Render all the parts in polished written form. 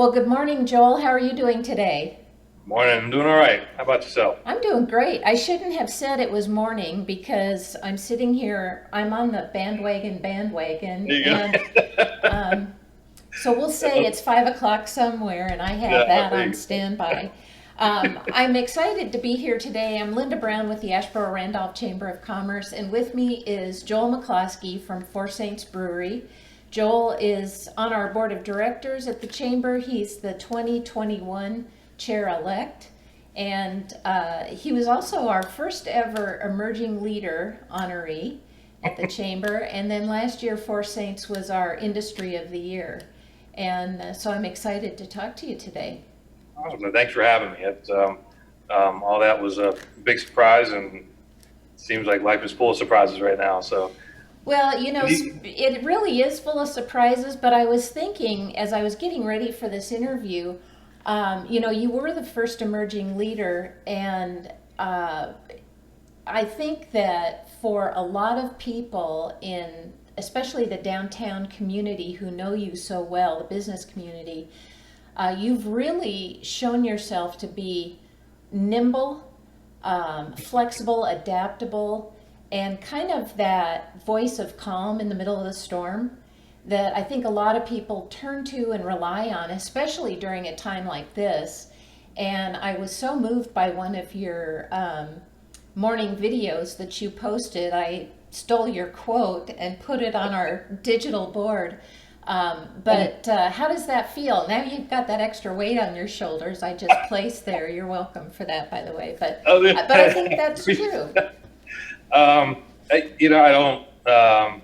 Well, good morning, Joel. How are you doing today? Morning, I'm doing all right. How about yourself? I'm doing great. I shouldn't have said it was morning because I'm sitting here, I'm on the bandwagon, There you and go. um, so we'll say it's 5 o'clock somewhere, and I have Yeah, that there on you go. standby. I'm excited to be here today. I'm Linda Brown with the Asheboro Randolph Chamber of Commerce, and with me is Joel McClosky from Four Saints Brewery. Joel is on our board of directors at the Chamber. He's the 2021 chair-elect, and he was also our first ever Emerging Leader honoree at the Chamber, and then last year Four Saints was our Industry of the Year. And so I'm excited to talk to you today. Awesome. Well, thanks for having me. All that was a big surprise, and it seems like life is full of surprises right now. So, Well, you know, you- it really is full of surprises, but I was thinking as I was getting ready for this interview, you were the first emerging leader, and I think that for a lot of people in, especially the downtown community who know you so well, the business community, you've really shown yourself to be nimble, flexible, adaptable, and kind of that voice of calm in the middle of the storm that I think a lot of people turn to and rely on, especially during a time like this. And I was so moved by one of your morning videos that you posted. I stole your quote and put it on our digital board. But how does that feel? Now you've got that extra weight on your shoulders. I just placed there. You're welcome for that, by the way. But oh, but I think that's true. I don't. I,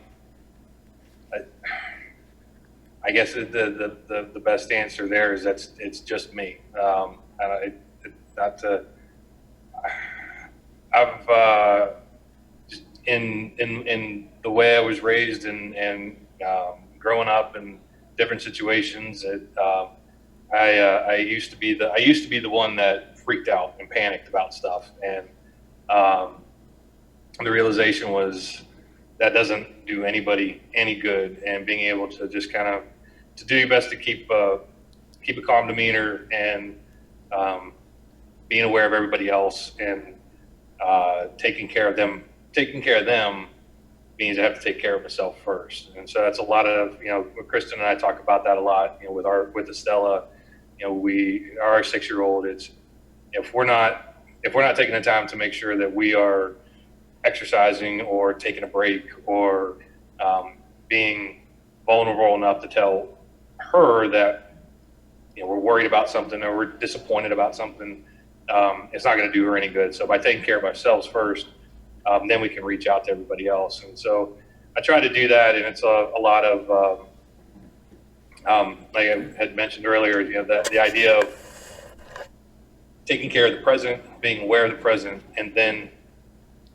I guess the best answer there is that's it's just me. Not to. I've just in the way I was raised and growing up in different situations. I used to be the one that freaked out and panicked about stuff, and um, the realization was that doesn't do anybody any good. And being able to just kind of to do your best to keep a calm demeanor and um, being aware of everybody else and taking care of them means I have to take care of myself first. And so that's a lot of, Kristen and I talk about that a lot, with Estella, our 6-year-old, it's, if we're not, if we're not taking the time to make sure that we are exercising or taking a break or being vulnerable enough to tell her that, we're worried about something or we're disappointed about something, it's not going to do her any good. So by taking care of ourselves first, then we can reach out to everybody else. And so I try to do that, and it's a lot of, like I had mentioned earlier, the idea of taking care of the present, being aware of the present, and then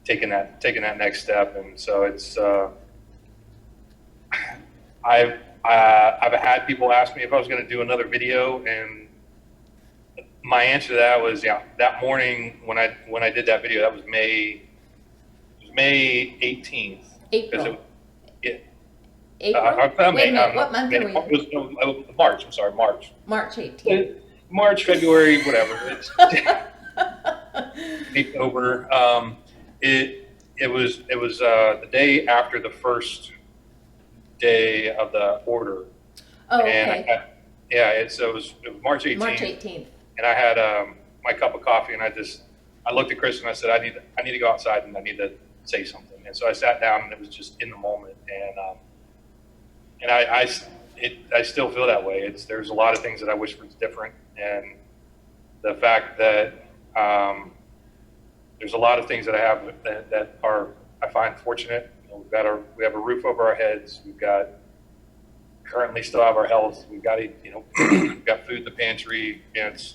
taking that next step. And so it's I've had people ask me if I was going to do another video, and my answer to that was, yeah. That morning when I did that video, that was May 18th, because April. it April? Wait a May, minute. What month are May, we in? it was, no, March. I'm sorry, March. March 18th. March, February, whatever. It's over. It was the day after the first day of the order, Oh, and okay. yeah, it was March March 18th, 18th. and I had my cup of coffee, and I looked at Chris and I said, I need to go outside and I need to say something. And so I sat down, and it was just in the moment, and I still feel that way. There's a lot of things that I wish was different, and the fact that there's a lot of things that I have that are, I find, fortunate. We have a roof over our heads. We've got currently still have our health. We've got we've got food in the pantry. And it's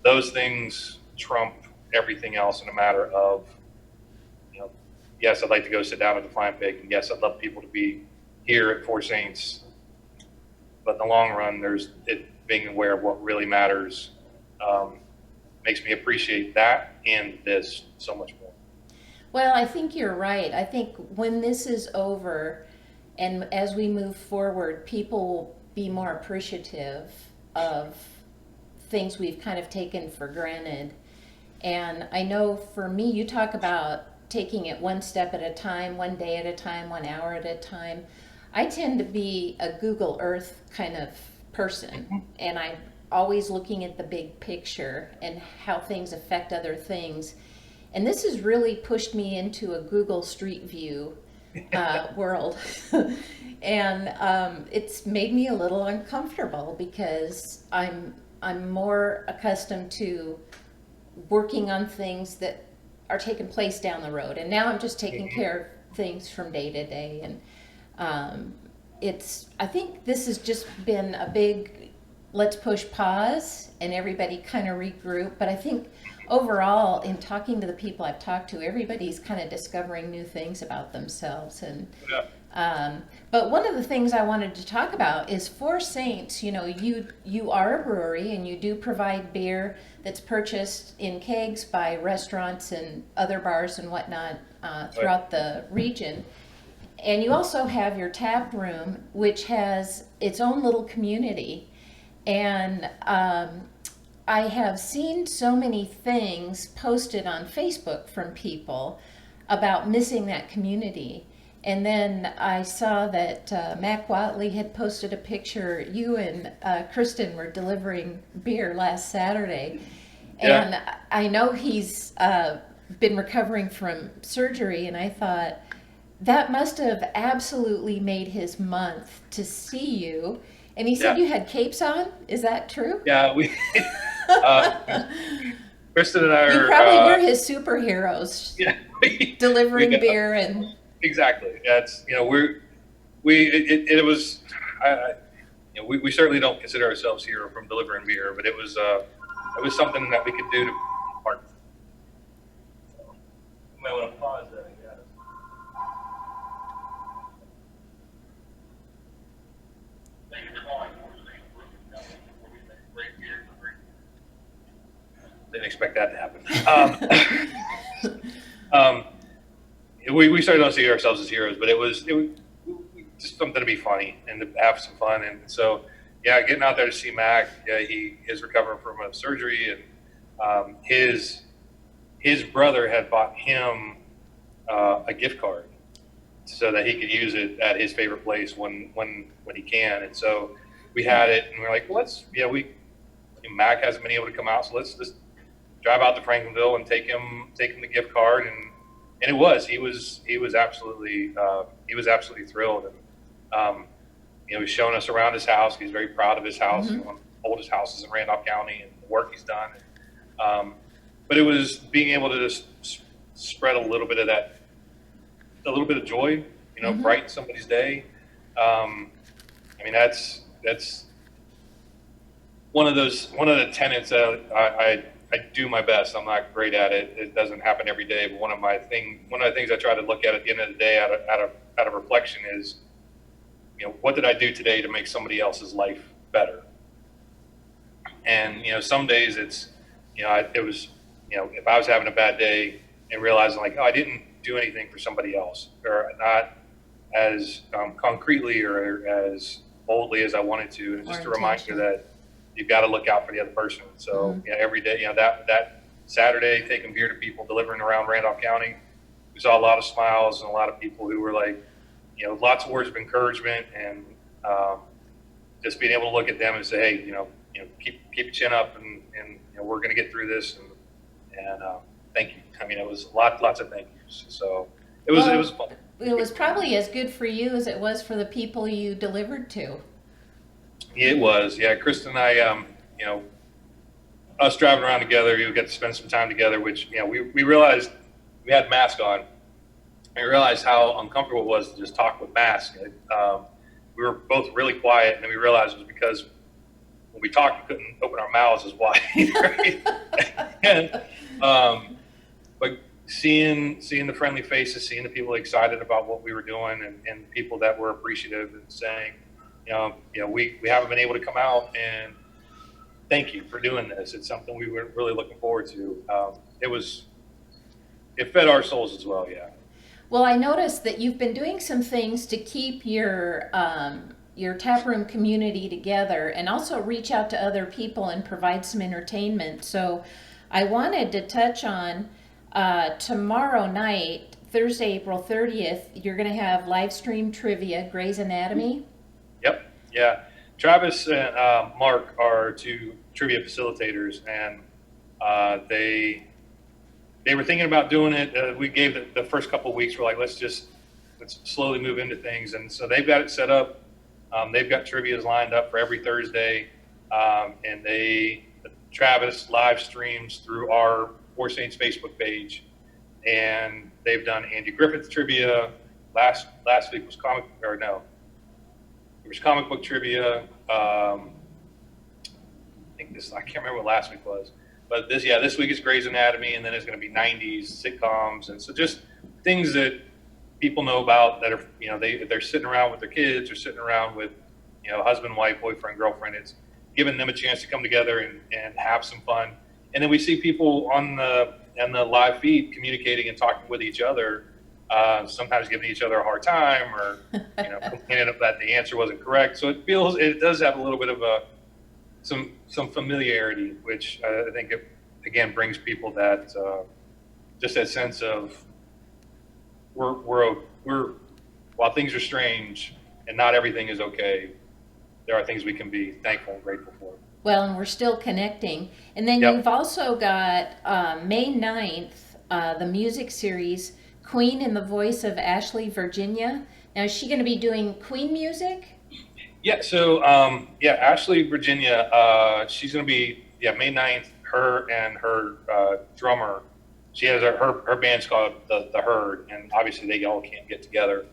those things trump everything else in a matter of, yes, I'd like to go sit down at the Flying Pig, and yes, I'd love people to be here at Four Saints. But in the long run, there's being aware of what really matters makes me appreciate that and this so much more. Well, I think you're right. I think when this is over and as we move forward, people will be more appreciative of things we've kind of taken for granted. And I know for me, you talk about taking it one step at a time, one day at a time, 1 hour at a time. I tend to be a Google Earth kind of person, and I'm always looking at the big picture and how things affect other things. And this has really pushed me into a Google Street View world. And it's made me a little uncomfortable because I'm more accustomed to working on things that are taking place down the road, and now I'm just taking care of things from day to day. And I think this has just been a big let's push pause and everybody kind of regroup. But I think overall, in talking to the people I've talked to, everybody's kind of discovering new things about themselves. And but one of the things I wanted to talk about is Four Saints. You know, you are a brewery and you do provide beer that's purchased in kegs by restaurants and other bars and whatnot throughout the region. And you also have your tap room, which has its own little community. And I have seen so many things posted on Facebook from people about missing that community. And then I saw that Mac Watley had posted a picture. You and Kristen were delivering beer last Saturday. Yeah. And I know he's been recovering from surgery, and I thought that must have absolutely made his month to see you. And he said you had capes on. Is that true? Yeah, we. Kristen and I are. You probably were his superheroes. Yeah, delivering beer and. Exactly. That's it was. We certainly don't consider ourselves hero from delivering beer, but it was something that we could do to. You might want to pause that. Didn't expect that to happen. We certainly don't see ourselves as heroes, but it was just something to be funny and to have some fun. And so, yeah, getting out there to see Mac, he is recovering from a surgery, and his brother had bought him a gift card so that he could use it at his favorite place when he can. And so we had it, and we're like, well, Mac hasn't been able to come out, so let's just drive out to Franklinville and take him the gift card. And he was absolutely thrilled. And he's showing us around his house. He's very proud of his house. Mm-hmm. One of the oldest houses in Randolph County, and the work he's done. But it was being able to just spread a little bit of joy, Mm-hmm. brighten somebody's day. That's one of the tenets that I do my best. I'm not great at it. It doesn't happen every day. But one of the things I try to look at the end of the day out of reflection is, what did I do today to make somebody else's life better? And some days it's, if I was having a bad day and realizing like, oh, I didn't do anything for somebody else, or not as concretely or as boldly as I wanted to, and just a reminder that you've got to look out for the other person. So every day, that Saturday, taking beer to people, delivering around Randolph County, we saw a lot of smiles and a lot of people who were like, lots of words of encouragement, and just being able to look at them and say, hey, keep your chin up, and we're going to get through this, and thank you. It was lots of thank yous. So it was fun. It was probably as good for you as it was for the people you delivered to. It was, yeah. Kristen and I, us driving around together, you get to spend some time together, which, we realized we had masks on. We realized how uncomfortable it was to just talk with masks. We were both really quiet, and then we realized it was because when we talked, we couldn't open our mouths as wide. Right? But seeing the friendly faces, seeing the people excited about what we were doing, and people that were appreciative and saying, we haven't been able to come out, and thank you for doing this. It's something we were really looking forward to. It fed our souls as well, yeah. Well, I noticed that you've been doing some things to keep your your taproom community together and also reach out to other people and provide some entertainment. So I wanted to touch on tomorrow night, Thursday, April 30th, you're going to have Livestream Trivia, Grey's Anatomy. Yep. Yeah. Travis and Mark are two trivia facilitators, and they were thinking about doing it. We gave the first couple of weeks. We're like, let's slowly move into things, and so they've got it set up. They've got trivias lined up for every Thursday, and Travis live streams through our Four Saints Facebook page, and they've done Andy Griffith trivia. Last week was there was comic book trivia. I can't remember what last week was, but this week is Grey's Anatomy, and then it's going to be 90s sitcoms, and so just things that people know about that are, they're sitting around with their kids or sitting around with, husband, wife, boyfriend, girlfriend. It's giving them a chance to come together and have some fun. And then we see people on the live feed communicating and talking with each other, sometimes giving each other a hard time or, complaining that the answer wasn't correct. So it does have a little bit of some familiarity, which I think it, again, brings people that, just that sense of, we're while things are strange and not everything is okay, there are things we can be thankful and grateful for. Well, and we're still connecting. And then you've also got May 9th, the music series, Queen in the Voice of Ashley, Virginia. Now, is she going to be doing Queen music? Yeah, so, Ashley, Virginia, she's going to be, May 9th, her and her drummer. She has her band's called the Herd, and obviously they all can't get together.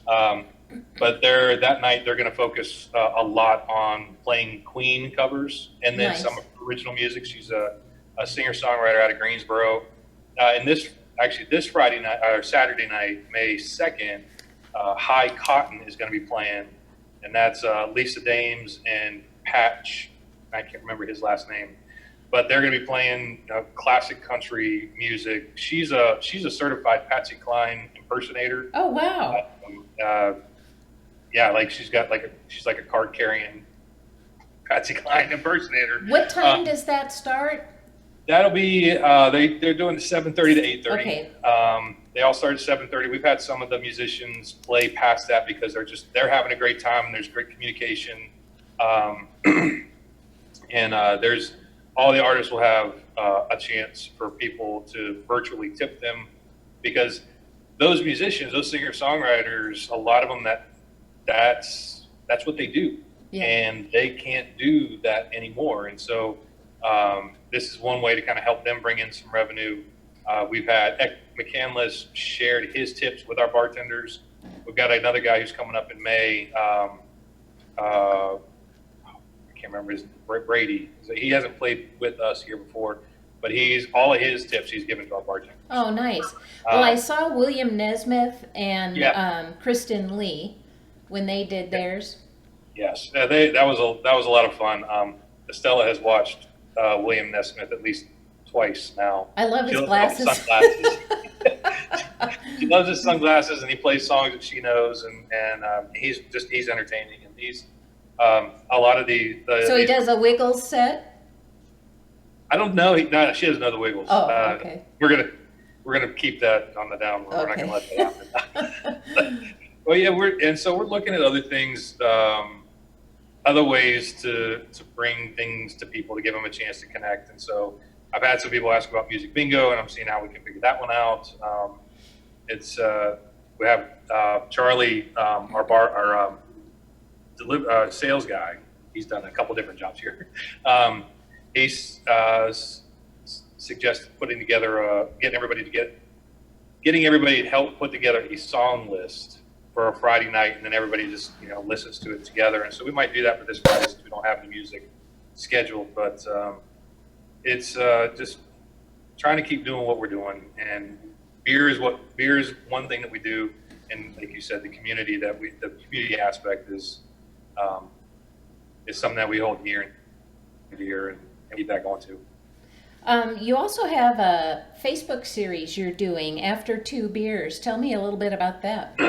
But that night they're going to focus a lot on playing Queen covers and then some original music. She's a singer-songwriter out of Greensboro. And this Friday night or Saturday night, May 2nd, High Cotton is going to be playing, and that's Lisa Dames and Patch. I can't remember his last name. But they're going to be playing classic country music. She's a certified Patsy Cline impersonator. Oh wow! She's like a card carrying Patsy Cline impersonator. What time does that start? That'll be they're doing 7:30 to 8:30. Okay. They all start at 7:30. We've had some of the musicians play past that because they're having a great time and there's great communication. And there's all the artists will have a chance for people to virtually tip them, because those musicians, those singer-songwriters, a lot of them that's what they do, and they can't do that anymore. And so this is one way to kind of help them bring in some revenue. We've had McCandless shared his tips with our bartenders. We've got another guy who's coming up in May. I can't remember his Brady. He hasn't played with us here before, but all of his tips he's given to our bartenders. Oh, nice. Well, I saw William Nesmith and Kristen Lee when they did theirs. Yes, that was a lot of fun. Estella has watched William Nesmith at least twice now. I love his glasses. She loves his sunglasses, and he plays songs that she knows, and he's entertaining, and he's a lot of the So he does a Wiggles set? I don't know. She doesn't know the Wiggles. Oh, okay. We're gonna keep that on the down low. We're not gonna let that happen. Well, yeah, we're looking at other things, other ways to bring things to people, to give them a chance to connect. And so I've had some people ask about Music Bingo, and I'm seeing how we can figure that one out. We have Charlie, our sales guy. He's done a couple different jobs here. He's suggested putting together getting everybody to help put together a song list for a Friday night, and then everybody just listens to it together. And so we might do that for this Friday since we don't have any music scheduled, but it's just trying to keep doing what we're doing. And beer is one thing that we do, and like you said, the community aspect is something that we hold near and dear and keep that going too. You also have a Facebook series you're doing, After Two Beers. Tell me a little bit about that.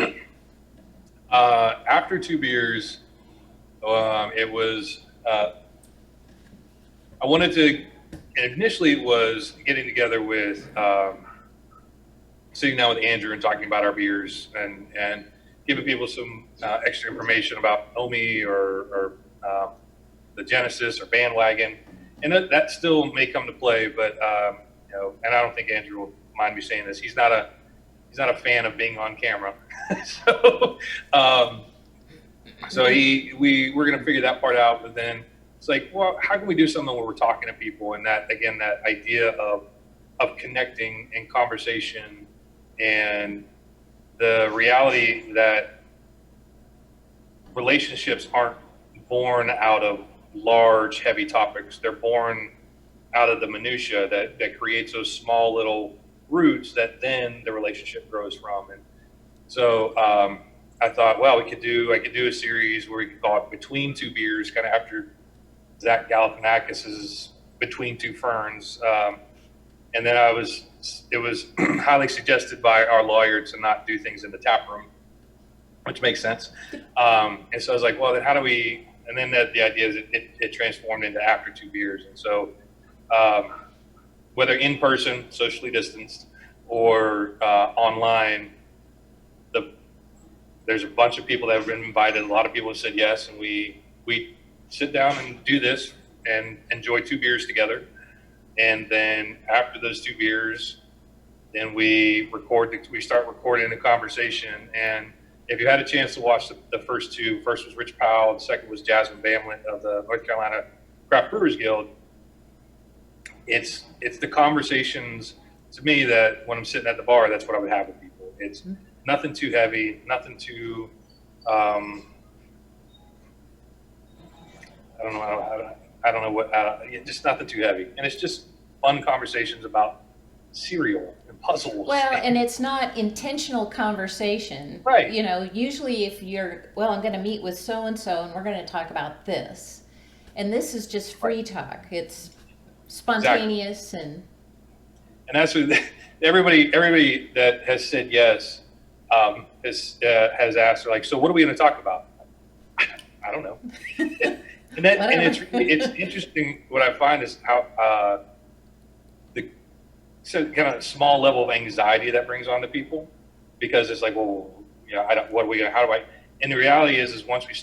After Two Beers It was, I wanted to, initially it was getting together with, sitting down with Andrew and talking about our beers and giving people some extra information about Omi or the Genesis or Bandwagon. And that still may come to play, but, and I don't think Andrew will mind me saying this. He's not a fan of being on camera. so, we're going to figure that part out, but then it's like, well, how can we do something where we're talking to people? And that, again, that idea of connecting and conversation and the reality that relationships aren't born out of large, heavy topics. They're born out of the minutia that creates those small little roots that then the relationship grows from. And so I thought, well, I could do a series where we could call it Between Two Beers, kind of after Zach Galifianakis's Between Two Ferns. And then it was highly suggested by our lawyer to not do things in the tap room, which makes sense. And so I was like, well, then how do we, and then the idea is it transformed into After Two Beers. And so whether in person, socially distanced, or online, there's a bunch of people that have been invited. A lot of people have said yes, and we sit down and do this and enjoy two beers together. And then after those two beers, then we start recording the conversation. And if you had a chance to watch the first two, first was Rich Powell, the second was Jasmine Bamlett of the North Carolina Craft Brewers Guild. It's the conversations, to me, that when I'm sitting at the bar, that's what I would have with people. It's nothing too heavy, nothing too, I don't know what, just nothing too heavy. And it's just fun conversations about cereal and puzzles. Well, and it's not intentional conversation. Right. You know, usually if I'm going to meet with so-and-so and we're going to talk about this. And this is just free talk. It's spontaneous. Exactly. And that's what everybody that has said yes has asked, like, so what are we going to talk about? I don't know. and it's interesting. What I find is how kind of small level of anxiety that brings on to people, because it's like, well, how do I? And the reality is once they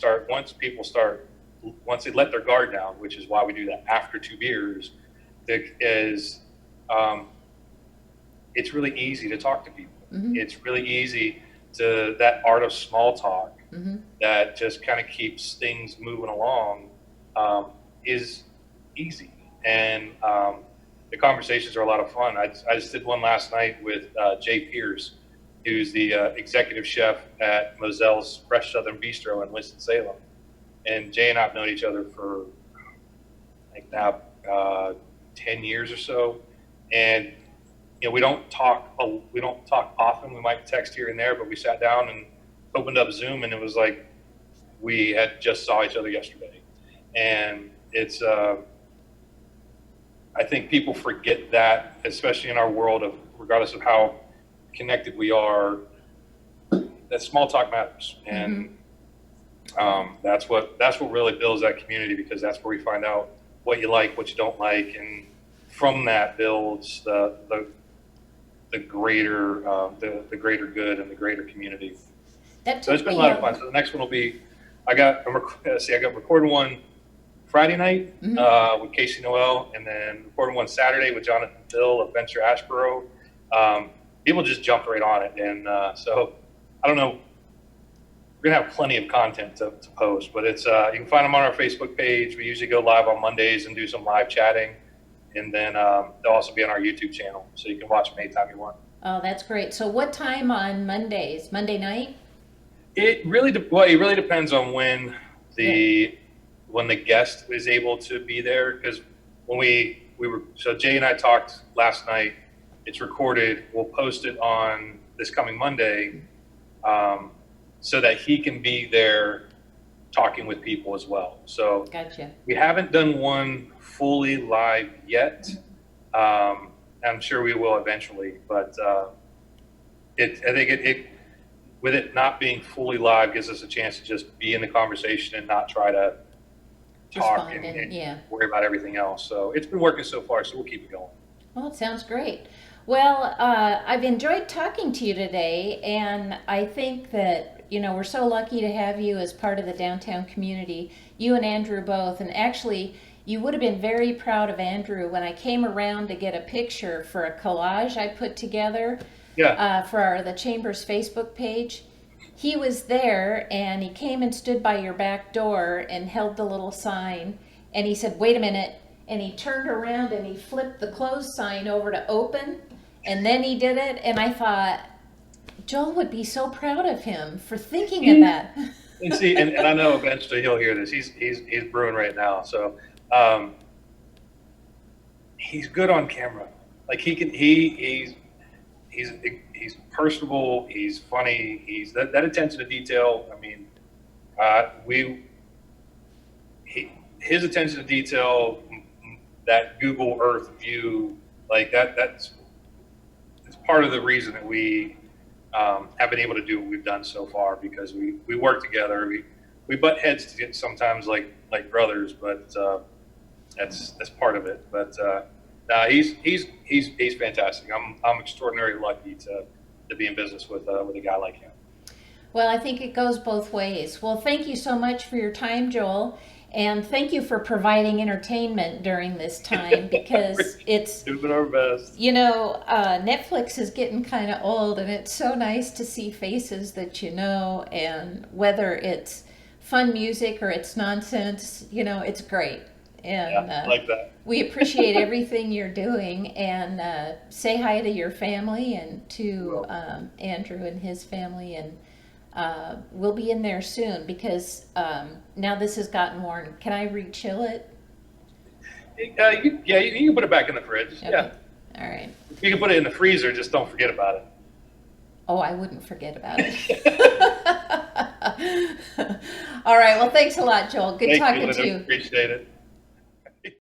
let their guard down, which is why we do that after two beers, it's really easy to talk to people. Mm-hmm. It's really easy to that art of small talk that just kind of keeps things moving along is easy. And the conversations are a lot of fun. I just did one last night with Jay Pierce, who's the executive chef at Moselle's Fresh Southern Bistro in Winston-Salem. And Jay and I have known each other for like now 10 years or so. And we don't talk often. We might text here and there, but we sat down and opened up Zoom, and it was like we had just saw each other yesterday. And it's I think people forget that, especially in our world of, regardless of how connected we are, that small talk matters. And that's what really builds that community, because that's where we find out what you like, what you don't like, and from that builds the greater good and the greater community. So it's been a lot of fun. So the next one will be, I got recording one Friday night with Casey Noel, and then recording one Saturday with Jonathan Phil of Venture Ashboro. People just jumped right on it, and so I don't know. We're gonna have plenty of content to post, but it's you can find them on our Facebook page. We usually go live on Mondays and do some live chatting, and then they'll also be on our YouTube channel, so you can watch them anytime you want. Oh, that's great. So what time on Mondays? Monday night? It really depends on when the guest is able to be there, because when so Jay and I talked last night. It's recorded. We'll post it on this coming Monday, so that he can be there talking with people as well. So gotcha. We haven't done one fully live yet. I'm sure we will eventually, but I think with it not being fully live gives us a chance to just be in the conversation and not try to talk Respond and yeah. worry about everything else. So it's been working so far, so we'll keep it going. Well, it sounds great. Well, I've enjoyed talking to you today, and I think that, you know, we're so lucky to have you as part of the downtown community, you and Andrew both. And actually, you would have been very proud of Andrew when I came around to get a picture for a collage I put together Yeah. for the Chamber's Facebook page. He was there, and he came and stood by your back door and held the little sign, and he said, "Wait a minute." And he turned around and he flipped the close sign over to open, and then he did it. And I thought, Joel would be so proud of him for thinking of that. And see, and I know eventually he'll hear this. He's brewing right now, so he's good on camera. Like he's personable. He's funny. He's that attention to detail. I mean, his attention to detail, that Google Earth view, like that's part of the reason that we have been able to do what we've done so far, because we work together. We butt heads to get sometimes like brothers, but that's part of it. But he's fantastic. I'm extraordinarily lucky to be in business with a guy like him. Well, I think it goes both ways. Well, thank you so much for your time, Joel. And thank you for providing entertainment during this time, because it's doing our best. You know, Netflix is getting kind of old, and it's so nice to see faces that you know, and whether it's fun music or it's nonsense, you know, it's great. And yeah, like that. We appreciate everything you're doing, and say hi to your family and to Andrew and his family, and we'll be in there soon, because now this has gotten warm. Can I re-chill it? You can put it back in the fridge. Okay. Yeah. All right. You can put it in the freezer. Just don't forget about it. Oh, I wouldn't forget about it. All right. Well, thanks a lot, Joel. Good talking to you. Appreciate it.